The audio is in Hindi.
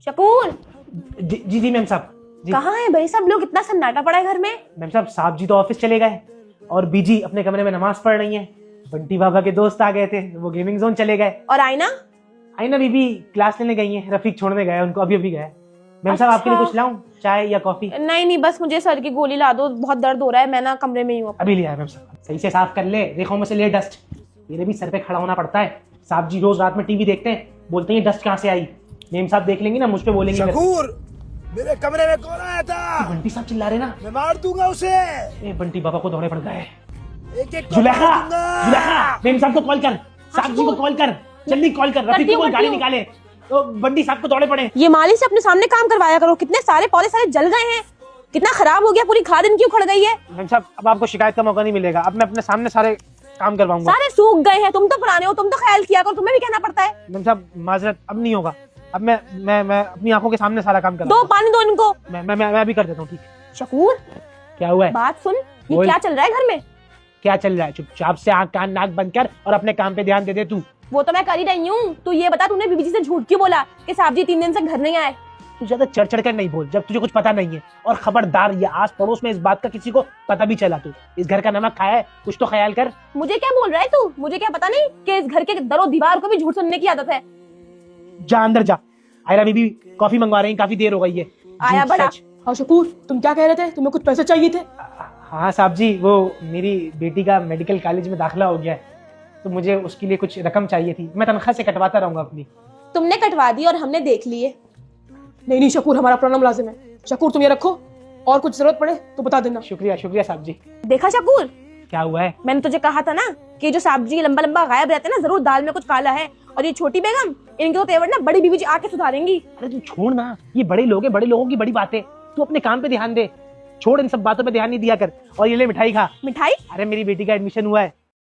शकूर, जी जी जी मैम साहब जी। कहाँ है भाई सब लोग? इतना सन्नाटा पड़ा है घर में। मैम साहब जी तो ऑफिस चले गए और बीजी अपने कमरे में नमाज पढ़ रही हैं। बंटी बाबा के दोस्त आ गए थे, वो गेमिंग जोन चले गए। और आईना? आईना बीबी क्लास लेने गई हैं, रफीक छोड़ने गए, उनको अभी अभी गए। मैम साहब आपके लिए कुछ लाऊं, चाय या कॉफी? नहीं नहीं, बस मुझे सर की गोली ला दो, बहुत दर्द हो रहा है, मैं ना कमरे में ही हूँ। अभी लिया है मैम साहब। सही से साफ कर ले, रेखों में से ले डस्ट। मेरे भी सर पे खड़ा होना पड़ता है। साहब जी रोज रात में टीवी देखते हैं, बोलते हैं डस्ट कहाँ से आई। मेम साहब देख लेंगे ना, मुझ पे बोलेंगे। शकूर, मेरे कमरे में कौन आया था? बंटी साहब चिल्ला रहे ना, मैं मार दूंगा उसे। ए बंटी बाबा को दौड़े पड़ गए। एक एक को जुलेखा, मार दूंगा। जुलेखा, मेम साहब को कॉल कर, साहब जी को कॉल कर, जल्दी कॉल कर, रफीक को गाड़ी निकाले। तो बंटी साहब को दौड़े पड़े। ये माली से अपने सामने काम करवाया करो, कितने सारे पौधे सारे जल गए हैं, कितना खराब हो गया, पूरी खाद इनकी उखड़ गई है। मैम साहब अब आपको शिकायत का मौका नहीं मिलेगा, अब मैं अपने सामने सारे काम करवाऊंगा। सारे सूख गए हैं, तुम तो पुराने हो, तुम तो ख्याल किया करो, तुम्हें भी कहना पड़ता है। मैम साहब माजरत, अब नहीं होगा। अब मैं अपनी आंखों के सामने सारा काम दो करूंगा। पानी दो इनको। मैं भी कर देता हूँ। ठीक है। शकूर, क्या हुआ है? बात सुन, ये बोल। क्या चल रहा है घर में? क्या चल रहा है? चुपचाप से आंख कान नाक बंद कर और अपने काम पे ध्यान दे दे तू। वो तो मैं कर ही रही हूँ। तू ये बता, तूने बीबी जी से झूठ क्यों बोला कि साहब जी 3 दिन से घर नहीं आए? तू ज्यादा चढ़ चढ़ कर नहीं बोल, जब तुझे कुछ पता नहीं है। और खबरदार, ये आस पड़ोस में इस बात का किसी को पता भी चला तू इस घर का नमक खाया है, कुछ तो ख्याल कर। मुझे क्या बोल रहा है तू? मुझे क्या पता नहीं कि इस घर के दरो दीवार को भी झूठ सुनने की आदत है। जा अंदर जा। आयरा बीबी कॉफी मंगवा रही हैं, काफी देर हो गई है। आया झूठ बड़ा। सच। हाँ शकूर, तुम क्या कह रहे थे? तुम्हें कुछ पैसे चाहिए थे? हाँ साहब जी, वो मेरी बेटी का मेडिकल कॉलेज में दाखिला हो गया है, तो मुझे उसके लिए कुछ रकम चाहिए थी। मैं तनख्वाह से कटवाता रहूंगा अपनी। तुमने कटवा दी और हमने देख लिए। नहीं नहीं शकूर, हमारा अपना मुलाजिम है। शकूर तुम ये रखो, और कुछ जरूरत पड़े तो बता देना। शुक्रिया शुक्रिया साहब जी। देखा शकूर, क्या हुआ है? मैंने तुझे कहा था ना कि जो साहब जी लंबा लंबा गायब रहते हैं ना, जरूर दाल में कुछ काला है। और ये छोटी बेगम, इनके तो तेवर ना बड़ी बीबी जी आके सुधारेंगी। अरे तू छोड़ ना, ये बड़े लोग हैं, बड़े लोगों की बड़ी बातें। तू अपने काम पे ध्यान दे, छोड़ इन सब बातों पे ध्यान नहीं दिया कर। और ये ले मिठाई खा। मिठाई? अरे मेरी बेटी का एडमिशन हुआ है,